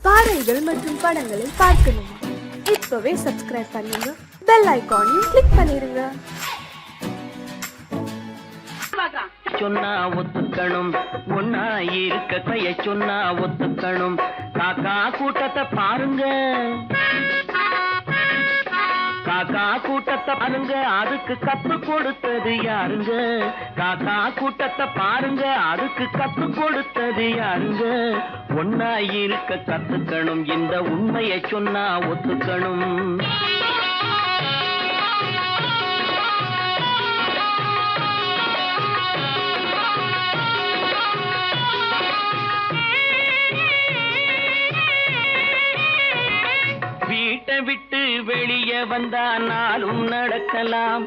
பாடல்கள் மற்றும் படங்களை பார்க்கணுமா? இப்பவே சப்ஸ்கிரைப் பண்ணுங்க, பெல் ஐகானையும் கிளிக் பண்ணிருங்க. சொன்னா ஒத்துக்கணும், ஒன்னா இருக்க கைய சொன்னா ஒத்துக்கணும். காக்கா கூட்டத்தை பாருங்க, காக்கா கூட்டத்தை பாருங்க, அதுக்கு கத்து கொடுத்தது யாருங்க? காக்கா கூட்டத்தை பாருங்க, அதுக்கு கத்து கொடுத்தது யாருங்க? ஒன்னா இருக்க கத்துக்கணும், இந்த உண்மையை சொன்னா ஒத்துக்கணும். வீட்டை விட்டு வெளியே வந்தா நாளும் நடக்கலாம்,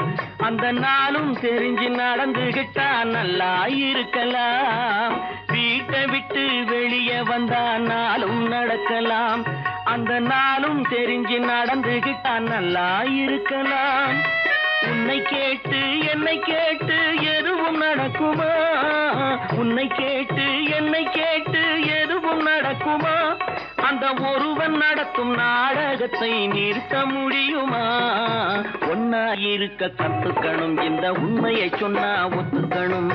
அந்த நாளும் தெரிஞ்சு நடந்துகிட்டா நல்லா இருக்கலாம். வீட்டை விட்டு வெளியே வந்தா நாளும் நடக்கலாம், அந்த நாளும் தெரிஞ்சு நடந்துகிட்டா நல்லா இருக்கலாம். உன்னை கேட்டு என்னை கேட்டு எதுவும் நடக்குமா? உன்னை கேட்டு என்னை கேட்டு எதுவும் நடக்குமா? அந்த ஒருவன் நடத்தும் நாடகத்தை நிறுத்த முடியுமா? ஒன்னா இருக்க கத்துக்கணும், இந்த உண்மையை சொன்னா ஒத்துக்கணும்.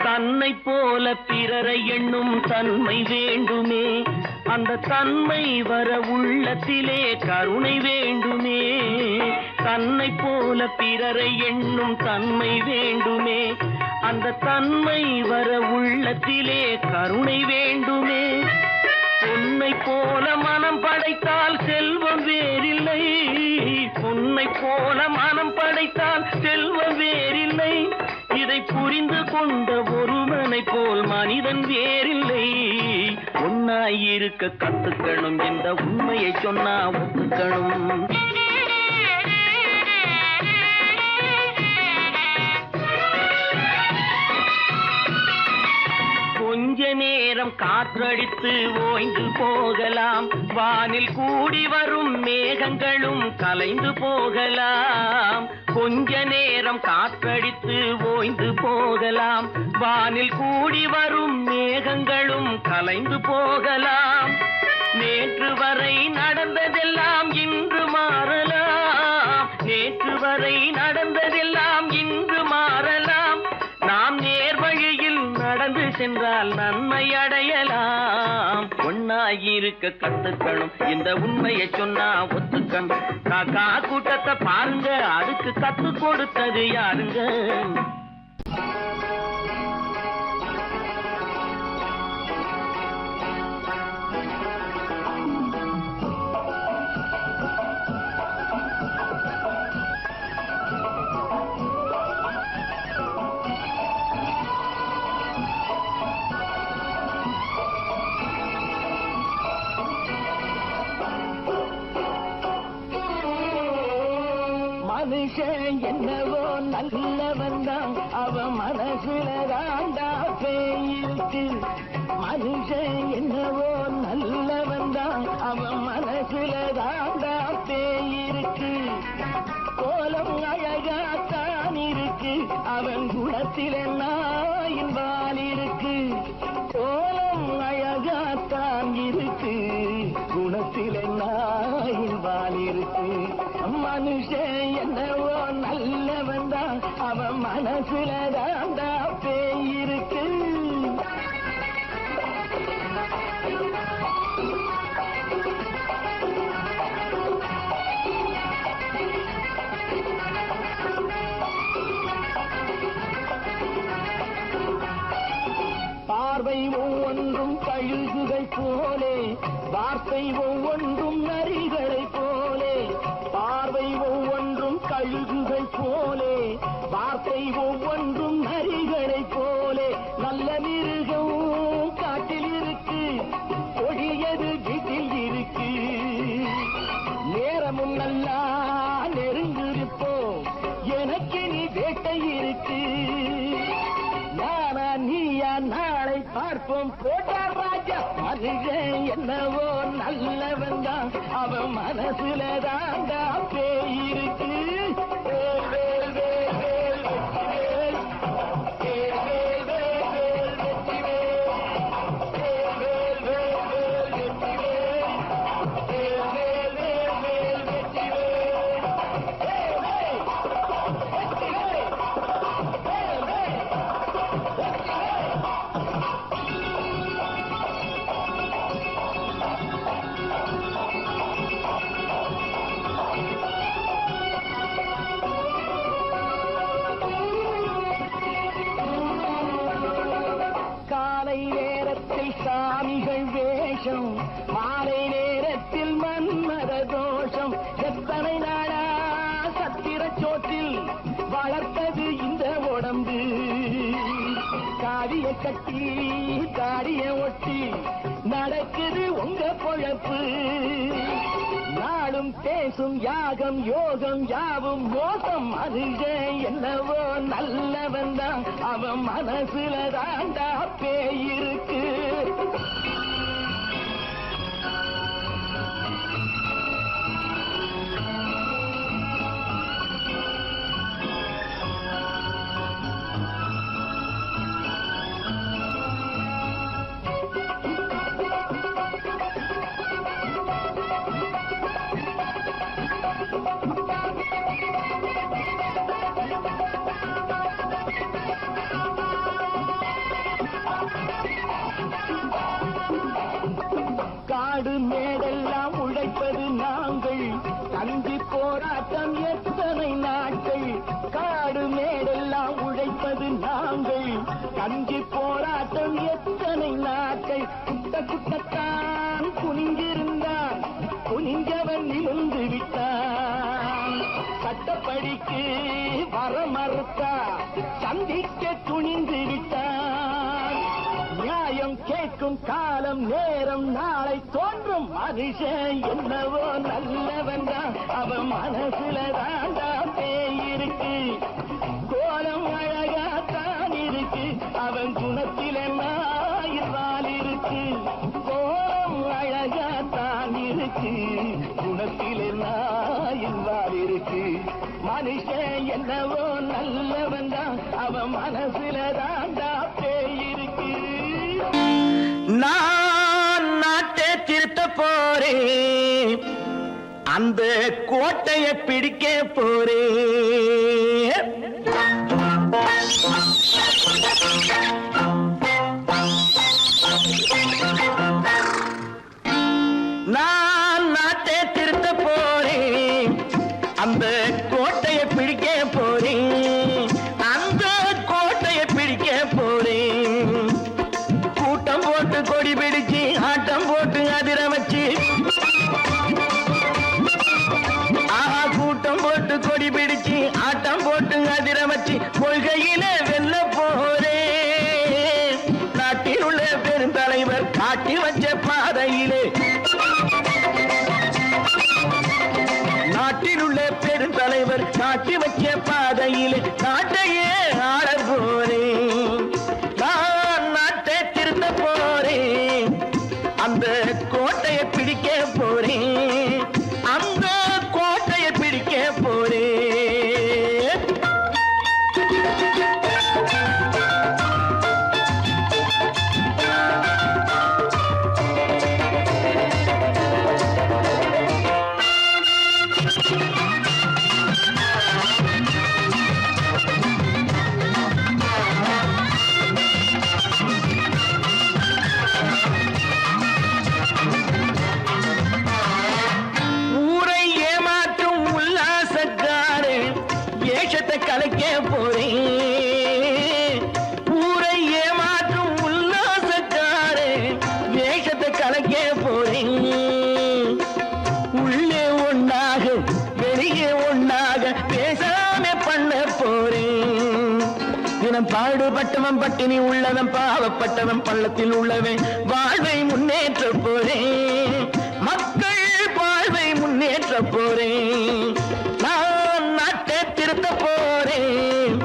தன்னை போல பிறரை எண்ணும் தன்மை வேண்டுமே, அந்த தன்மை வர உள்ளத்திலே கருணை வேண்டுமே. தன்னை போல பிறரை எண்ணும் தன்மை வேண்டுமே, அந்த தன்மை வர உள்ளத்திலே கருணை வேண்டுமே. பொன்னை போல மனம் படைத்தால் செல்வம் வேறில்லை, பொன்னை போல மனம் படைத்தால் செல்வம் வேறில்லை. இதை புரிந்து கொண்ட ஒருவனை போல் மனிதன் வேறில்லை. ஒன்னாயிருக்க கத்துக்கணும், இந்த உண்மையை சொன்னா ஒத்துக்கணும். கொஞ்ச நேரம் காற்றடித்து ஓய்ந்து போகலாம், வானில் கூடி வரும் மேகங்களும் கலைந்து போகலாம். கொஞ்ச நேரம் காற்றடித்து ஓய்ந்து போகலாம், வானில் கூடி வரும் மேகங்களும் கலைந்து போகலாம். நேற்று வரை நடந்ததெல்லாம் இன்று மாறலாம், நேற்று வரை நடந்ததெல்லாம் இன்று மாறலாம். நாம் நேர்வழியில் நடந்து சென்றால் நன்மை அடையலாம். ஒன்னாயிருக்க கத்துக்கணும், இந்த உண்மையை சொன்னா ஒத்துக்கணும். காக்கா கூட்டத்தை பாருங்க, அதுக்கு கத்து கொடுத்தது யாருங்க? மனுஷன் என்னவோ நல்லவன் தான், அவன் மனசுல தாண்டா பேயிருக்கு. மனுஷன் என்னவோ நல்லவன் தான், அவன் மனசுல தாண்டா பேயிருக்கு. கோலம் அழகாத்தான் இருக்கு, அவன் குணத்தில நாயின் வால் இருக்கு. கோலம் அழகாத்தான் இருக்கு, குணத்தில நாயின் வால் இருக்கு. மனுஷன் என்னவோ நல்லவன் தான், அவன் மனசுல தாண்டா பேயிருக்கு. பார்வை ஒவ்வொன்றும் கழுகுகள் போலே, வார்த்தை ஒவ்வொன்றும் நரிகளை போலே. பார்வை ஒவ்வொன்றும் கழுகுகள் போலே, வார்த்தை ஒவ்வொன்றும் நரிகளை போலே. நல்ல மிருகம் காட்டில் இருக்கு, கொடியது வீட்டில் இருக்கு. நேரமும் நல்லா நெருங்கிருப்போம், எனக்கு நீ வேட்டை இருக்கு. நானா நீயா நாளை பார்ப்போம், போட்டா ராஜா. மனுஷன் என்னவோ நல்லவன் தான், அவன் மனசுல தாண்டா பேயிருக்கு. வேஷம் மாலை நேரத்தில் மன்மத தோஷம் எத்தனை நாளா சத்திர சோட்டில் வளர்த்தது இந்த உடம்பு காடிய கட்டி காடிய ஒட்டி நடக்குது உங்க பொழப்பு நாளும் பேசும் யாகம் யோகம் யாவும் மோசம் மனுஷன் என்னவோ நல்லவன் தான் அவன் மனசுல தாண்டா பேயிருக்கு காடு மேடெல்லாம் உழைப்பது நாங்கள் கஞ்சி போராட்டம் எத்தனை நாட்கள் காடு மேடெல்லாம் உழைப்பது நாங்கள் கஞ்சி போராட்டம் எத்தனை நாட்கள் குட்ட குட்டத்தான் குனிஞ்சிருந்தான் குனிஞ்சவன் நிமிர்ந்து விட்டான் சட்டப்படிக்கு வர மறுத்தா சந்திக்க துணிந்து விட்டான் நியாயம் கேட்கும் காலம் நேரம் நாளை தோன்றும் மனுஷன் என்னவோ நல்லவன் தான் அவன் மனசுல தாண்டா பேயிருக்கு கோலம் அழகாத்தான் இருக்கு அவன் குணத்தில நாயினால் இருக்கு கோலம் அழகாத்தான் இருக்கு குணத்தில நாயினால் இருக்கு மனுஷன் என்னவோ நல்லவன் தான் அவன் மனசுல தாண்டா பேயிருக்கு நான் நாட்டை திருத்த போறேன் அந்த கோட்டையை பிடிக்க போறேன் நான் நாட்டை திருத்த போறேன் அந்த கோட்டையை பிடிக்க போறேன் அந்த கோட்டையை பிடிக்க போறேன் கூட்டம் போட்டு கொடி பிடிச்சு ஆட்டம் போட்டு அதிர வச்சு கூட்டம் போட்டு கொடி பிடிச்சு ஆட்டம் போட்டு அதிர வச்சு கொள்கையில வெல்ல போறே நாட்டில் உள்ள பெருந்தலைவர் காட்டி வச்ச பாதையிலே நாட்டில் உள்ள பெருந்தலைவர் காட்டி வச்ச பாதையிலே நாட்டையே ஆள போறேன் நான் நாட்டை திருத்த போறேன் அந்த கோட்டையை பிடிக்க போறேன் அந்த கோட்டையை பிடிக்க போறேன் ஊரை ஏமாற்றும் உல்லாசக்காரு வேஷத்தை கலைக்க போறேன் ஊரை ஏமாற்றும் உல்லாசக்காரு வேஷத்தை கலைக்க போறேன் உள்ளே ஒண்ணாக வெளியே ஒண்ணாக பேசாம பண்ண போறேன் தினம் பாடுபட்டவன் பட்டினி உள்ளவன் பாவப்பட்டவன் பள்ளத்தில் உள்ளவன் வாழ்வை முன்னேற்ற போறேன் மக்கள் வாழ்வை முன்னேற்ற போறேன் நான் நாட்டை திருத்த போறேன்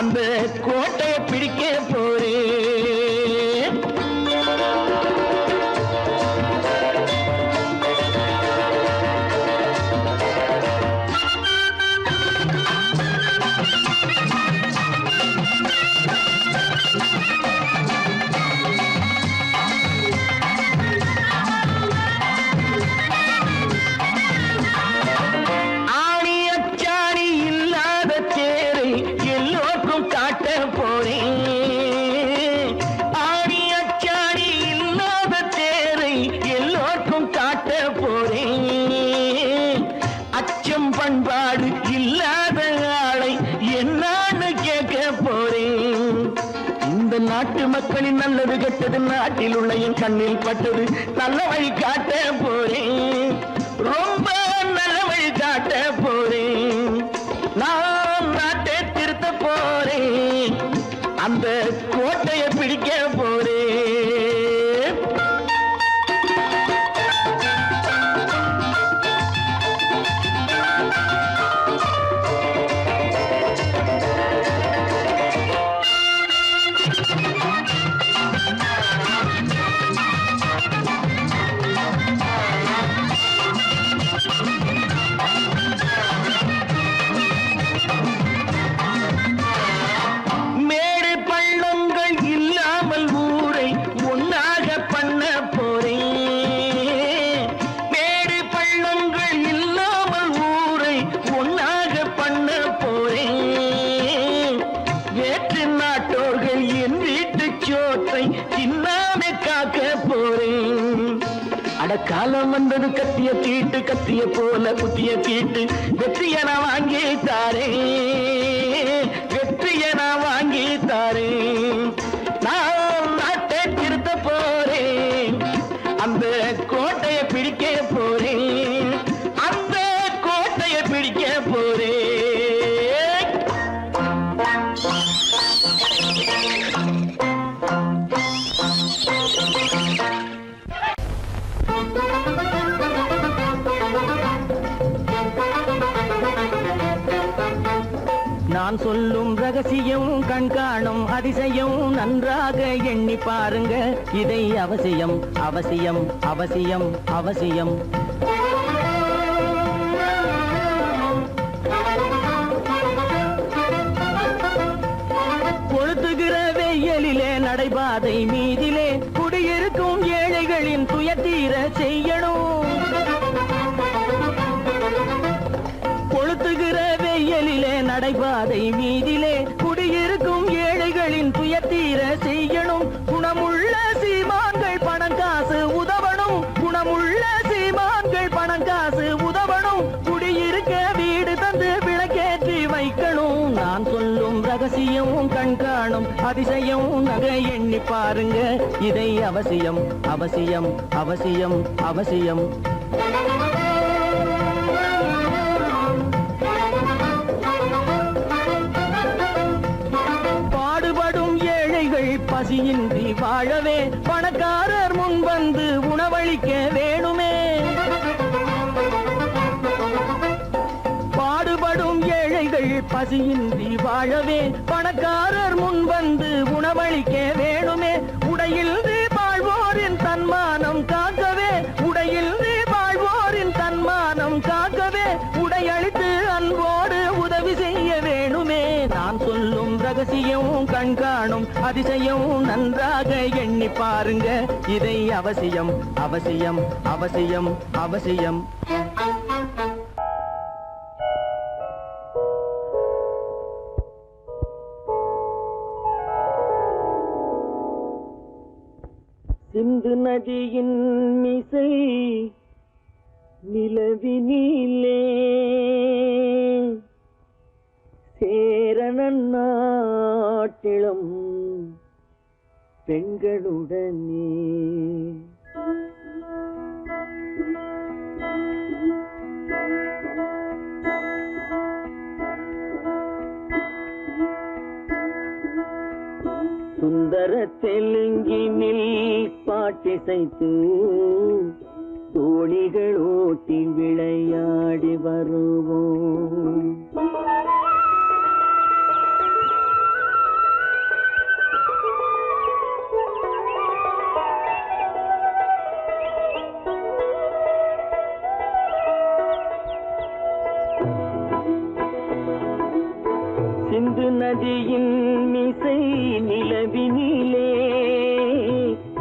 அந்த கோட்டையை பிடிக்க போறேன் ஆணி அச்சாணி இல்லாத தேரை எல்லோருக்கும் காட்ட நாட்டு மக்களின் நல்லது கெட்டது நாட்டில் உள்ள என் கண்ணில் பட்டது. நல்ல வழி காட்ட போறேன், ரொம்ப நல்ல வழி காட்ட போறேன். நான் நாட்டை திருத்த போறேன், அந்த கோட்டையை பிடிக்க போறேன். காலம் வந்தது கத்திய தீட்டு, கத்திய போல குத்திய தீட்டு. வெற்றிய நான் வாங்கி தாரேன், வெற்றிய நான் வாங்கி தாரேன். நான் நாட்டை திருத்த போறேன், அந்த கோட்டையை பிடிக்க போறேன், அந்த கோட்டையை பிடிக்க போறேன். நான் சொல்லும் ரகசியம் கண்காணும் அதிசயம் நன்றாக எண்ணி பாருங்க. இதை அவசியம் அவசியம் அவசியம் அவசியம். கொளுத்துகிற வெயிலிலே நடைபாதை மீதிலே குடியிருக்கும் ஏழைகளின் துயத்தீர செய்யணும். கொளுத்துகிற வெயிலிலே நடைபாதை மீதிலே குடியிருக்கும் ஏழைகளின் துயத்தீர செய்யணும். குணமுள்ள சீமான்கள் பணம் காசு உதவணும், குணமுள்ள சீமான்கள் பணம் காசு உதவணும். குடியிருக்க வீடு தந்து விளக்கேற்றி வைக்கணும். நான் சொல்லும் ரகசியம் கண்காணும் அதிசயம் நகை எண்ணி பாருங்க. இதை அவசியம் அவசியம் அவசியம் அவசியம். பசியின்றி வாழவே பணக்காரர் முன் வந்து உணவளிக்க வேணுமே. பாடுபடும் ஏழைகள் பசியின்றி வாழவே பணக்காரர் முன் வந்து உணவளிக்க வேணுமே. உடையில் வாழ்வோரின் தன்மானம் காக்கவே, உடையில் வாழ்வோரின் தன்மானம் காக்கவே உடையளித்து அன்போடு உதவி செய்ய வேணுமே. நான் சொல்லும் ரகசியம் கண்காணும் அதிசயம் நன்றாக எண்ணி பாருங்க. இதை அவசியம் அவசியம் அவசியம் அவசியம். சிந்து நதியின் மிசை நிலவினிலே சேரணன் நாட்டிளம் பெண்களுடனே சுந்தர தெலுங்கினில் பாட்டிசைத்து தோணிகள் ஓட்டி விளையாடி வருவோம். சிந்து நதியின் மிசை நிலவினிலே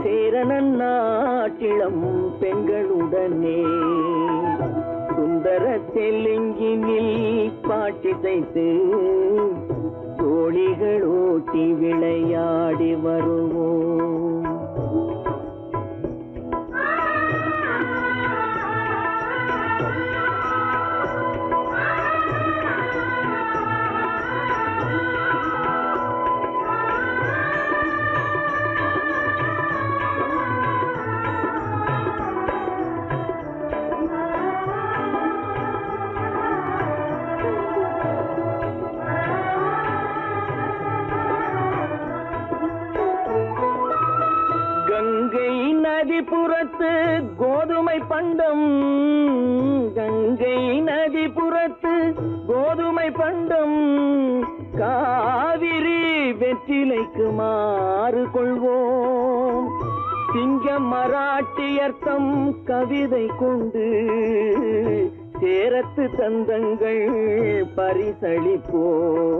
சேரணன் நாட்டிளம் பெண்களுடனே சுந்தர தெலுங்கினில் பாட்டிசைத்து தோணிகள் ஓட்டி விளையாடி வருவோம். புறத்து கோதுமை பண்டம், கங்கை நதி புறத்து கோதுமை பண்டம், காவிரி வெற்றிலைக்கு மாறு கொள்வோம். சிங்க மராட்டியர்த்தம் கவிதை கொண்டு சேரத்து தந்தங்கள் பரிசளிப்போம்.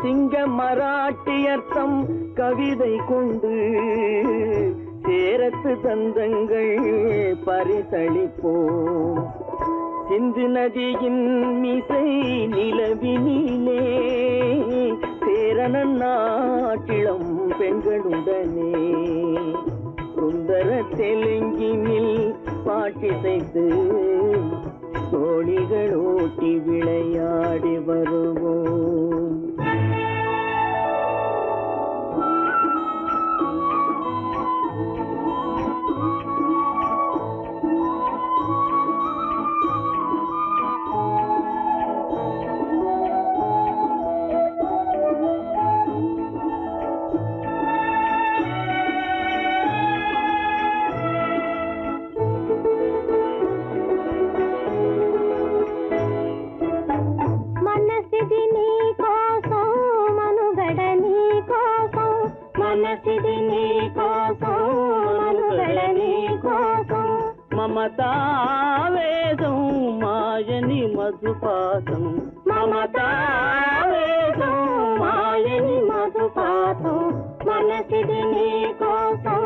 சிங்க மராட்டியர்த்தம் கவிதை கொண்டு சேரத்து தந்தங்கள் பரிசளிப்போம். சிந்து நதியின் மிசை நிலவினிலே சேரணன் நாட்டிளம் பெண்களுடனே சுந்தர தெலுங்கினில் பாட்டிசைத்து தோழிகள் ஓட்டி விளையாடி வருவோம். మమతావేదం మాయని మధుపాతం, మమతావేదం మాయని మధుపాతం, మనసిది నీ కోసం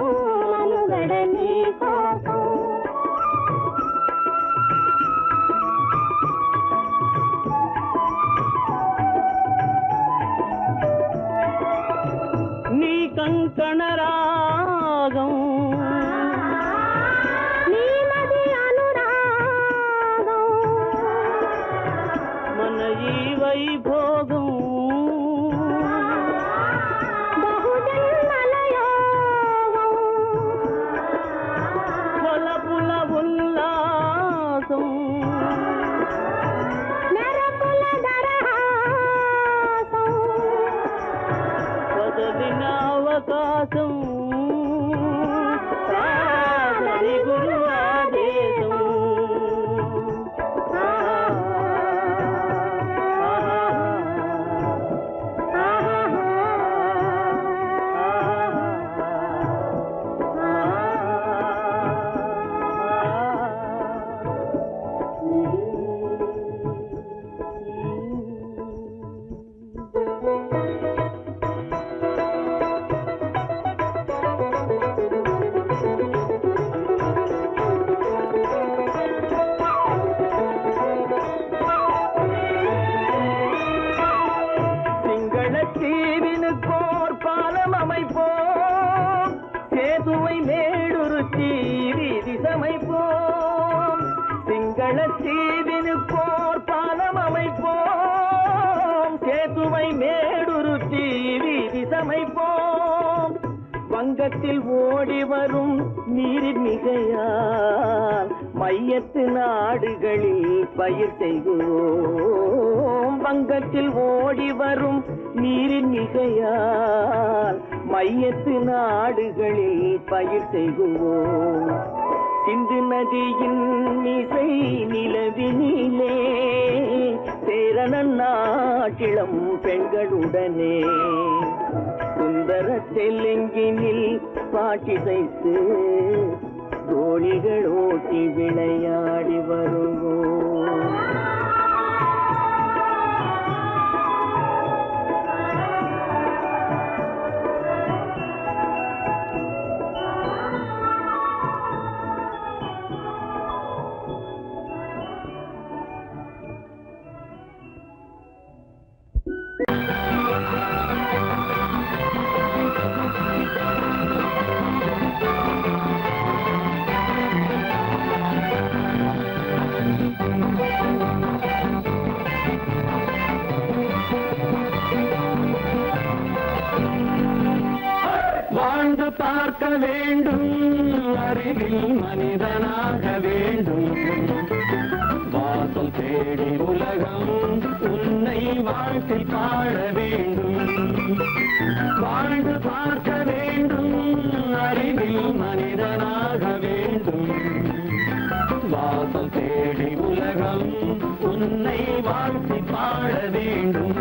మనుగడ నీ కోసం. నీ కంకణ రాగం వైభోగం బహుజన్మలయోగం కొలపుల ఉల్లాసం మెరపుల దరహాసం వదలిన అవకాశం సాగరి గురు ఆదేశం. தீவினுக்கோர் பாலம் அமைப்போம், சேதுவை மேடுருத்தி வீதி சமைப்போம். சிங்கள தீவினுக்கோர் பாலம் அமைப்போம், சேதுவை மேடுருத்தி வீதி சமைப்போம். வங்கத்தில் ஓடி வரும் நீரின் மிகையால் மையத்து நாடுகளில் பயிர் செய்கிறோம். வங்கத்தில் ஓடி வரும் நீரின் மிகையால் மையத்து நாடுகளில் பயிர் செய்கிறோம். சிந்து நதியின் மிசை நிலவினிலே சேரணன் நாட்டிளம் பெண்களுடனே சுந்தர தெலுங்கினில் பாட்டிசைத்து தோழிகள் ஓட்டி விளையாடி வருவோம். வாழ்ந்து பார்க்க வேண்டும், அறிவில் மனிதனாக வேண்டும். வாசல் தேடி உலகம் உன்னை வாழ்க்கை பாட வேண்டும். வாழ்ந்து பார்க்க வேண்டும், அறிவில் மனிதனாக வேண்டும். வாசல் தேடி உலகம் உன்னை வாழ்த்தி பாட வேண்டும்.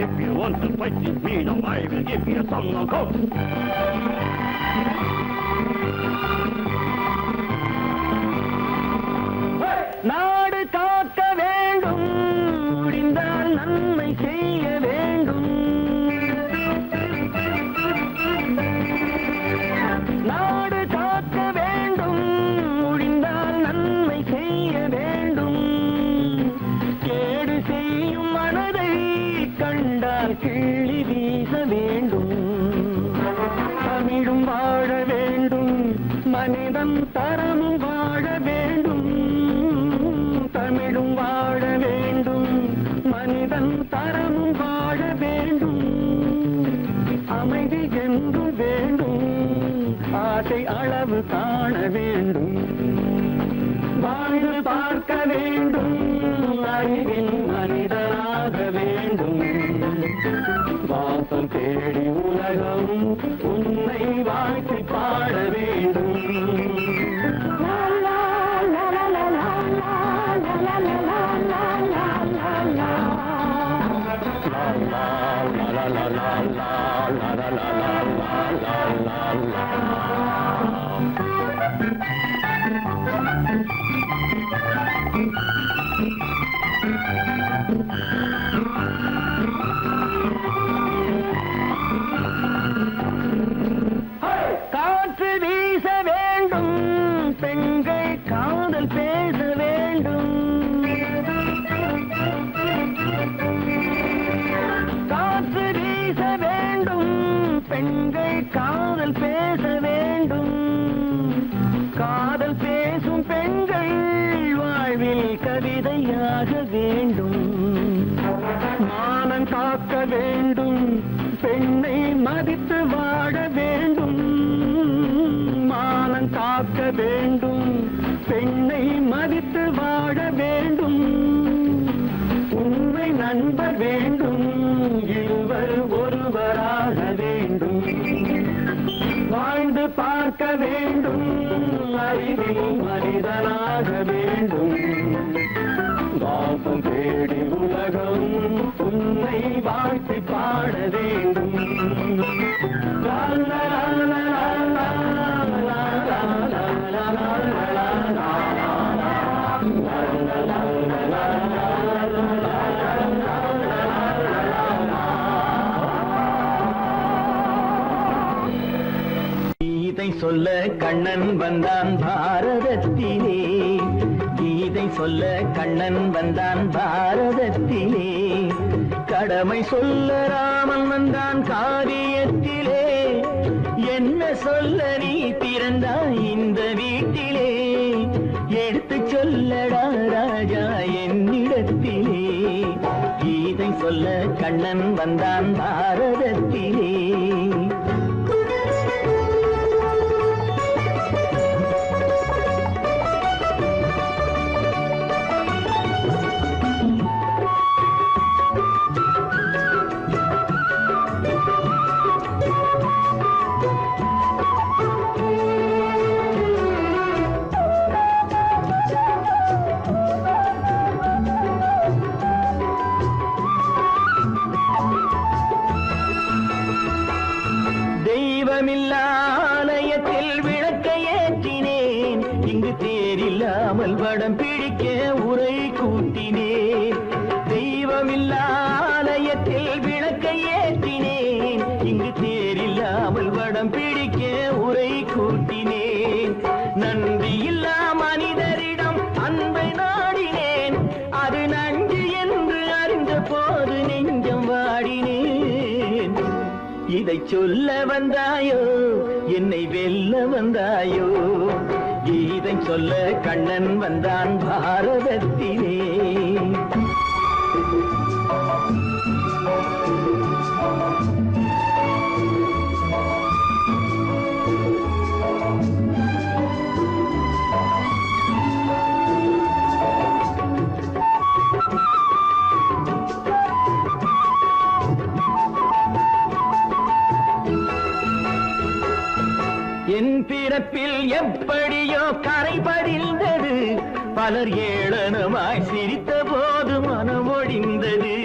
If you want to fight with me, now I will give you a song of hope. நாடு காக்க வேண்டும், முடிந்தால் நன்மை செய்ய வேண்டும். நாடு காக்க வேண்டும், முடிந்தால் நன்மை செய்ய வேண்டும். கேடு செய்யும் மனதை கண்டால் கிள்ளி வீச வேண்டும். தமிழும் வாழ வேண்டும், மனிதன் தரமும் வாழ வேண்டும். தமிழும் வாழ வேண்டும், மனிதன் தரமும் வாழ வேண்டும். அமைதி என்றும் வேண்டும், ஆசை அளவு காண வேண்டும். வாழ்ந்து பார்க்க வேண்டும், அறிவில் மனிதனாக வேண்டும். வாசம் தேடி உலகம் உன்னை வாழ்த்தி பாட வேண்டும். காற்று வீச வேண்டும், பெண்கள் காதல் பேச வேண்டும். காற்று வீச வேண்டும், பெண்கள் காதல் பேச வேண்டும். காதல் பேசும் பெண்கள் வாழ்வில் கவிதையாக வேண்டும். மானம் காக்க வேண்டும், பெண்ணை மதித்து வாழ வேண்டும். மானம் காக்க வேண்டும், பெண்ணை மதித்து வாழ வேண்டும். உண்மை நண்பர் வேண்டும், இருவர் ஒருவராக வேண்டும். வாழ்ந்து பார்க்க வேண்டும், அறிவில் மனிதனாக வேண்டும். வாசம் தேடி உலகம் உன்னை வாழ்த்தி பாட வேண்டும். லா லா லா லா லா லா லா லா லா லா. கீதை சொல்ல கண்ணன் வந்தான் பாரதத்திலே. கீதை சொல்ல கண்ணன் வந்தான் பாரதத்திலே. கடமை சொல்ல ராமன் வந்தான் காரியத்திலே. என்ன சொல்ல நீ பிறந்தாய் இந்த வீட்டிலே. எடுத்து சொல்லடா ராஜா என்னிடத்திலே. கீதை சொல்ல கண்ணன் வந்தான் பாரதத்திலே. ஆலயத்தில் விளக்கை ஏற்றினேன். இங்கு தேரில்லாமல் வடம் பிடிக்க உரை கூட்டினேன். தெய்வமில்லா ஆலயத்தில் விளக்கை ஏற்றினேன். இங்கு தேரில்லாமல் வடம் பிடிக்க உரை கூட்டினேன். நன்றியில்லா மனிதரிடம் அன்பை நாடினேன். அது நன்றி என்று அறிந்த போது நெஞ்சம் வாடினேன். இதை சொல்ல வந்தாயோ என்னை வெல்ல வந்தாயோ. கீதை சொல்ல கண்ணன் வந்தான் பாரதத்திலே. என் பிறப்பில் எப்படியோ கரை படிந்தது, பலர் ஏளனமாய் சிரித்த போது மனம் ஒடிந்தது.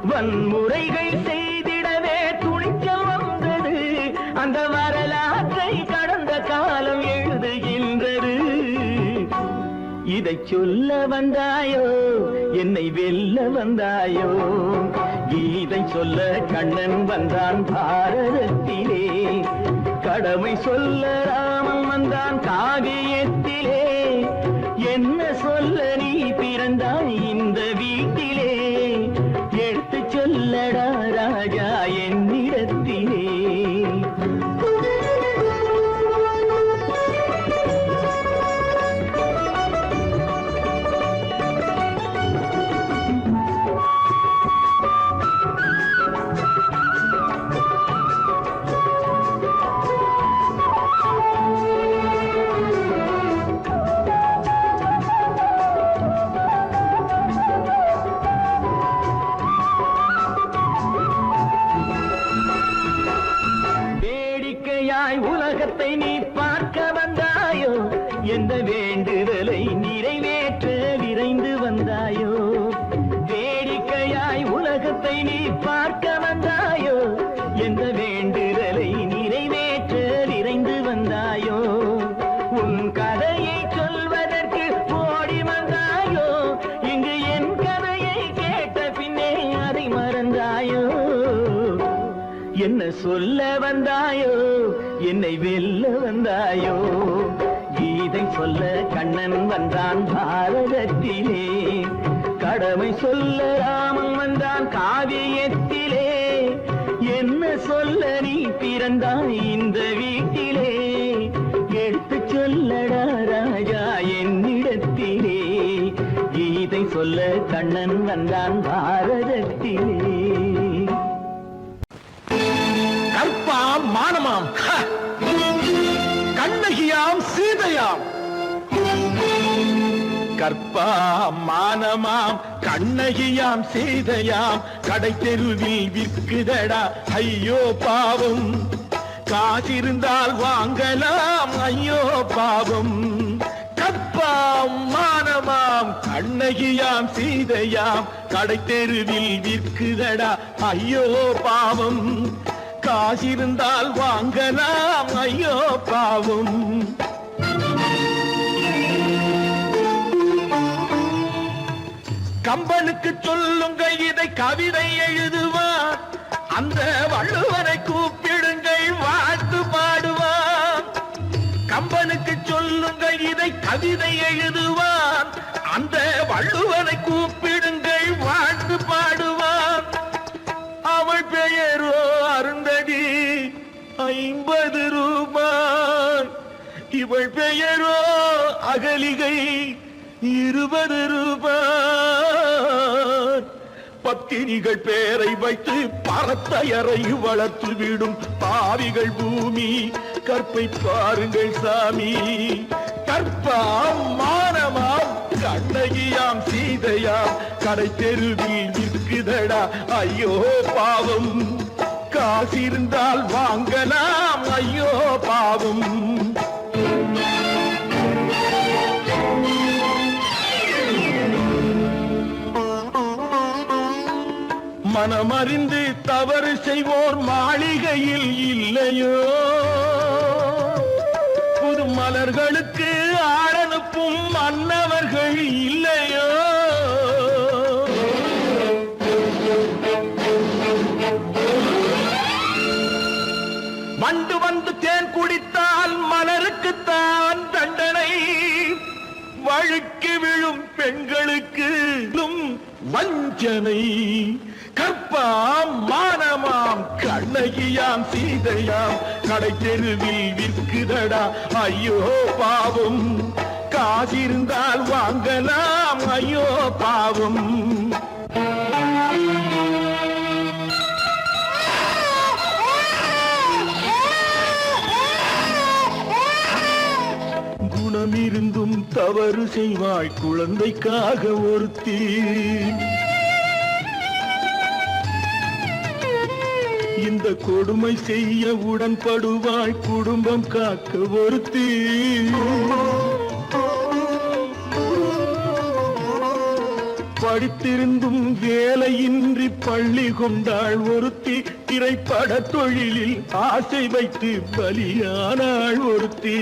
வன்முறைகள் செய்திடவே துணிச்சல் வந்தது, அந்த வரலாற்றை கடந்த காலம் எழுதுகின்றது. இதை சொல்ல வந்தாயோ, என்னை வெல்ல வந்தாயோ, கீதை சொல்ல கண்ணன் வந்தான் பாரதத்திலே, கடமை சொல்ல ராமன் வந்தான் காவியத்திலே. என்ன சொல்ல நீ பிறந்தாய் இந்த வீட்டிலே, எடுத்து சொல்லடா ராஜா என்னிடத்திலே. உலகத்தை நீ பார்க்க வந்தாயோ, எந்த வேண்டுதலை நிறைவேற்ற விரைந்து வந்தாயோ. வேடிக்கையாய் உலகத்தை நீ பார்க்க வந்தாயோ, எந்த வேண்டுதலை நிறைவேற்ற விரைந்து வந்தாயோ. உன் கதையை சொல்வதற்கு ஓடி வந்தாயோ, இங்கு என் கதையை கேட்ட பின்னே அதை மறந்தாயோ. என்ன சொல்ல வந்தாயோ, என்னை வெல்ல வந்தாயோ, கீதை சொல்ல கண்ணன் வந்தான் பாரதத்திலே, கடமை சொல்ல ராமன் வந்தான் காவியத்திலே. என்ன சொல்ல நீ பிறந்தாய் இந்த வீட்டிலே, எடுத்து சொல்லடா ராஜா என்னிடத்திலே, கீதை சொல்ல கண்ணன் வந்தான் பாரதத்திலே. கற்பாம் மானமாம் கண்ணகியாம் சீதையாம், கற்பாம் மானமாம் கண்ணகியாம் சீதையாம், கடை தெருவில் விற்குதடா ஐயோ பாவம், காசிருந்தால் வாங்கலாம் ஐயோ பாவம். கற்பாம் மானமாம் கண்ணகியாம் சீதையாம், கடை தெருவில் விற்குதடா ஐயோ பாவம், காசிருந்தால் வாங்கலாம் ஐயோ பாவம். கம்பனுக்கு சொல்லுங்கள் இதை கவிதை எழுதுவான், அந்த வள்ளுவரை கூப்பிடுங்கள் வாழ்த்து பாடுவான். கம்பனுக்கு சொல்லுங்கள் இதை கவிதை எழுதுவான், அந்த வள்ளுவரை கூப்பிடுங்கள் வாழ்த்து பாடுவான். அவள் பெயரோ அருந்ததி 50 ரூபாய், இவள் பெயரோ அகலிகை 20 ரூபாய். பத்தினிகள் பேரை வைத்து பரத்தையறை வளர்த்து விடும் பாவிகள் பூமி, கற்பை பாருங்கள் சாமி. கற்பாம் மானமாம் கண்ணகியாம் சீதையாம், கடை தெருவில் விற்குதடா ஐயோ பாவம், காசிருந்தால் வாங்கலாம் ஐயோ பாவம். மனமறிந்து தவறு செய்வோர் மாளிகையில் இல்லையோ, புது மலர்களுக்கு ஆடனுப்பும் மன்னவர்கள் இல்லையோ. வண்டு வந்து தேன் குடித்தால் மலருக்குத்தான் தண்டனை, வழுக்கி விழும் பெண்களுக்கு வஞ்சனை. கற்பாம் மானமாம் கண்ணகியாம் சீதையாம், கடை தெருவில் விற்குதடா ஐயோ பாவம், காசிருந்தால் வாங்கலாம் ஐயோ பாவம். குணமிருந்தும் தவறு செய்வாய் குழந்தைக்காக ஒருத்தி, இந்த கொடுமை செய்ய உடன்படுவாய் குடும்பம் காக்க ஒருத்தி. படித்திருந்தும் வேலையின்றி பள்ளி கொண்டாள் ஒருத்தி. திரைப்பட தொழிலில் ஆசை வைத்து பலியானாள் ஒருத்தி.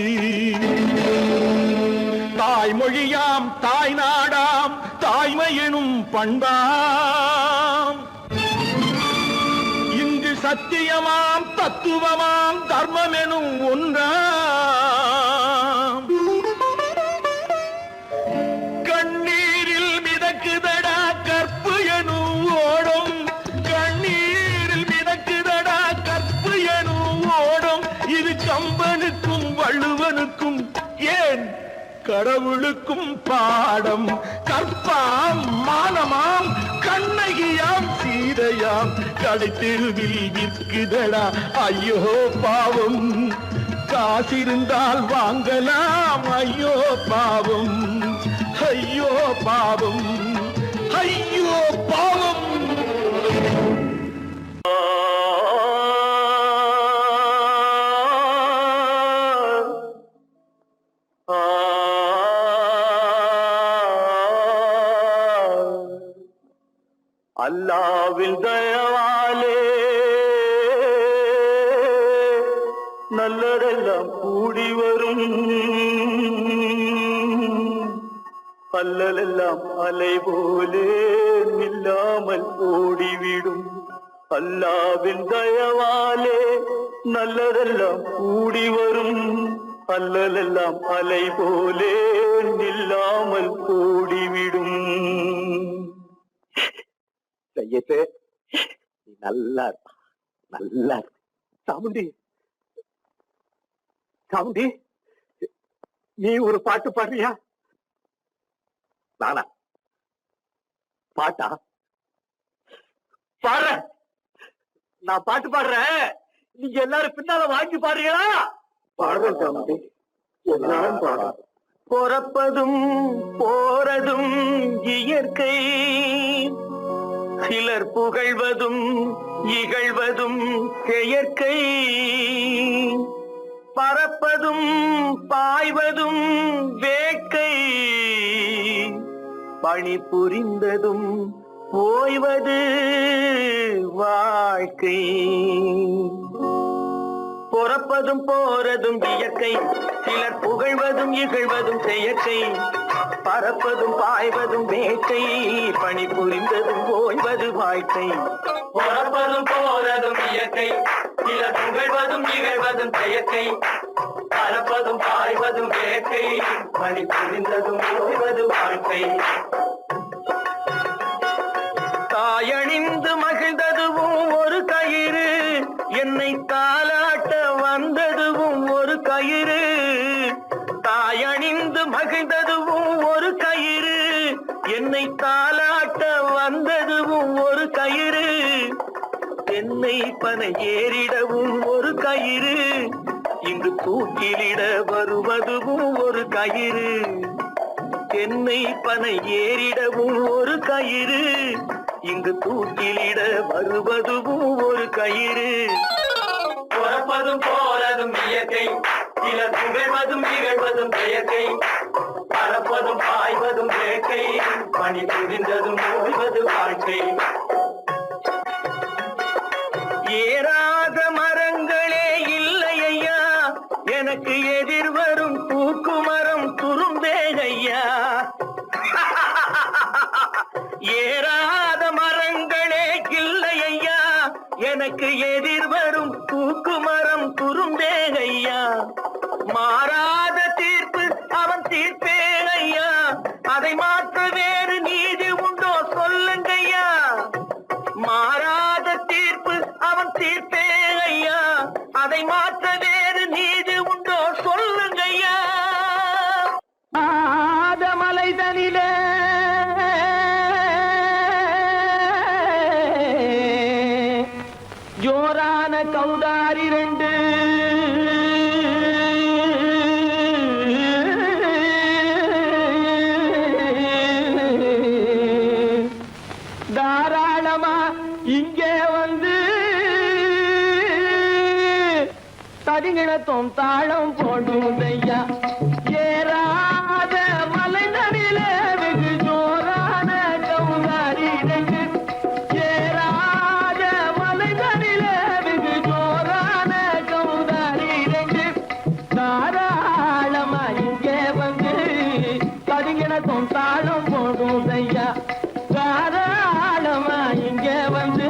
தாய்மொழியாம் தாய் நாடாம் தாய்மை எனும் பண்பாம். இங்கு சத்தியமாம் தத்துவமாம் தர்மம் எனும் ஒன்றாம். கண்ணீரில் மிதக்குதடா கற்பு எனும் ஓடும். கண்ணீரில் மிதக்குதடா கற்பு எனும் ஓடும். இது கம்பனுக்கும் வள்ளுவனுக்கும் ஏன் கடவுளுக்கும் பாடம். கற்பாம் மானமாம் கண்ணகியாம் சீதையாம் கடைத்தெருவில் விற்குதடா ஐயோ பாவம். காசிருந்தால் வாங்கலாம் ஐயோ பாவம். ஐயோ பாவம் ஐயோ பாவம். அல்லாவின் தயவாலே நல்லதெல்லாம் கூடி வரும். அல்லலெல்லாம் அலை போலே நில்லாமல் ஓடிவிடும். அல்லாவின் தயவாலே நல்லதெல்லாம் கூடி வரும். அல்லலெல்லாம் அலை போலே நில்லாமல் ஓடிவிடும். செய்யட்டு நீ நல்லா நல்லா சாமுண்டி சாமுண்டி நீ ஒரு பாட்டு பாடுறியா? நானா பாட்டா பாடுற? நான் பாட்டு பாடுறேன், நீங்க எல்லாரும் பின்னால வாங்கி பாடுறீங்களா? பாடுறேன் சாமுண்டி, எல்லாரும் பாடுற. பொறப்பதும் போறதும் இயற்கை, சிலர் புகழ்வதும் இகழ்வதும் செயற்கை. பறப்பதும் பாய்வதும் வேட்கை, பணி புரிந்ததும் ஓய்வது வாழ்க்கை. பொறப்பதும் போறதும் இயற்கை, சிலர் புகழ்வதும் இகழ்வதும் செயற்கை. பறப்பதும் பாய்வதும் வேட்கை, பணி புரிந்ததும் ஓய்வது வாழ்க்கை. பொறப்பதும் போறதும் இயற்கை, சிலர் புகழ்வதும் இகழ்வதும் செயற்கை. பறப்பதும் பாய்வதும் வேட்கை, பணி புரிந்ததும் ஓய்வது வாழ்க்கை. தாயணிந்து மகிழ்ந்ததுவும் ஒரு கயிறு, என்னை தாலாட்ட வந்ததுவும் ஒரு கயிறு. தாயணிந்து மகிழ்ந்ததுவும் ஒரு கயிறு, என்னை தாலாட்ட வந்ததுவும் ஒரு கயிறு. தென்னை பனை ஏறிடவும் ஒரு கயிறு, இங்கு தூக்கிலிட வருவதுவும் ஒரு கயிறு. தென்னை பனை ஏறிடவும் ஒரு கயிறு, இங்கு தூக்கிலிட வருவதுவும் ஒரு கயிறு. பொறப்பதும் போறதும் இயற்கை, சிலர் புகழ்வதும் இகழ்வதும் செயற்கை. பறப்பதும் பாய்வதும் வேட்கை, பணி புரிந்ததும் ஓய்வது வாழ்க்கை. ஏறாத மரங்களே இல்லை ஐயா, எனக்கு எதிர் வரும் பூக்குமரம் துரும்பேகையா. ஏறாத மரங்களே இல்லை ஐயா, எனக்கு எதிர் வரும் பூக்குமரம் துரும்பேகையா. மாறாத தீர்ப்பு அவன் தீர்ப்பேகையா, அதை மாற்ற வேறு நீதி உண்டோ சொல்லுங்கய்யா. மாறாத தீர்ப்பு அவன் தீர்ப்பேகையா, அதை மாற்ற வேறு நீதி உண்டோ சொல்லுங்கய்யா. ஆதமலை தனிலே ஜோரான கௌதாரி ரெண்டு, தாராளமா இங்கே வந்து கதிங்கிணத்தும் தாளம் போடுதையா ஏறாத மலைதனிலே வெகு ஜோரான கௌதாரி ரெண்டு ஏறாத மலைதனிலே வெகு ஜோரான கௌதாரி ரெண்டு தாராளமா இங்கே வந்து கதிங்கிணத்தும் தாளம் போடுதையா தாராளமா இங்கே வந்து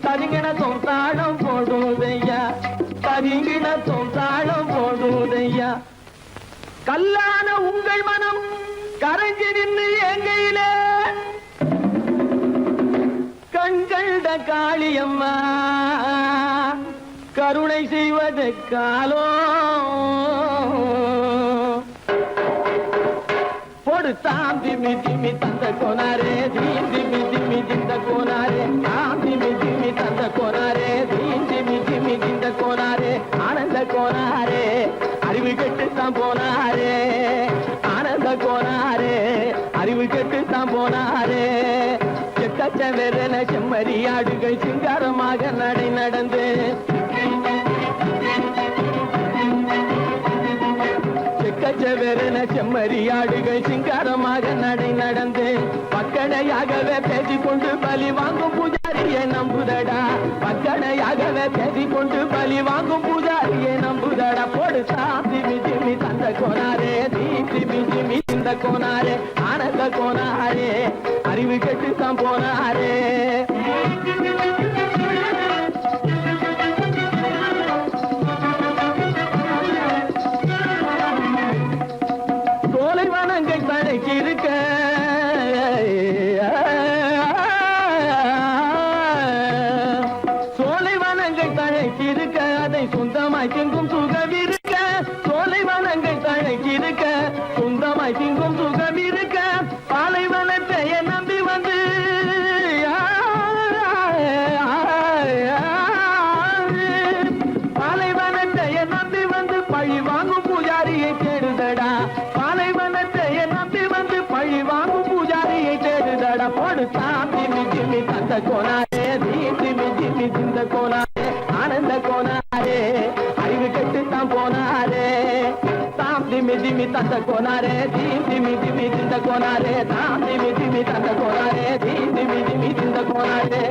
கதிங்கிணத்தும் தாளம் போடுதையா கதிங்கிணத்தும் தாளம் போடுதையா கல்லான உங்கள் மனம் கரைஞ்சி நின்று எங்கையிலே கண்கண்ட காளியம்மா கருணை செய்வது காலோ தாம் திமி திமி தந்த கோனாரே தீம் திமி திமி திந்த கோனாரே தாம் திமி திமி தந்த கோனாரே தீம் திமி திமி திந்த கோனாரே ஆனந்த கோனாரே அறிவு கெட்டுத்தான் போனாரே ஆனந்த கோனாரே அறிவு கெட்டுத்தான் போனாரே செக்கச்சவென செம்மறியாடுகள் சிங்காரமாக நடை நடந்து செக்கச்சவென செம்மறியாடுகள் சிங்காரமாக நடை நடந்து பக்கடையாகவே பேசிக்கொண்டு பலி வாங்கும் பூஜாரியை நம்புதடா பக்கடையாகவே பேசிக்கொண்டு பலி வாங்கும் பூஜாரியை நம்புதடா போடு திமி திமி தந்த கோனாரே திமி திமி இந்த கோனாரே ஆனந்த கோனாரே அறிவு கெட்டுத்தான் போனாரே சோலைவனங்கள் தழைச்சிருக்க சோலைவனங்கள் தழைச்சிருக்க அதை சொந்தமாய் திங்கும் சுகம் இருக்க சோலைவனங்கள் தழைச்சிருக்க சொந்தமாய் திங்கும் சுகம் இருக்க பாலைவனத்தை நம்பி வந்து பாலைவனத்தை நம்பி வந்து பழி வாங்கும் பூஜாரியை தேடுதடா பாலைவனத்தை நம்பி வந்து பழி வாங்கும் பூஜாரியை தேடுதடா போடு திமி திமி தந்த கோனாரே திமி திமி திந்த கோனாரே ஆனந்த கோனாரே அறிவு கெட்டுத்தான் போனாரே தாம் திமி திமி தந்த கோனாரே திமி திமி திந்த கோனாரே தாம் திமி திமி தந்த கோனாரே திமி திமி திந்த கோனாரே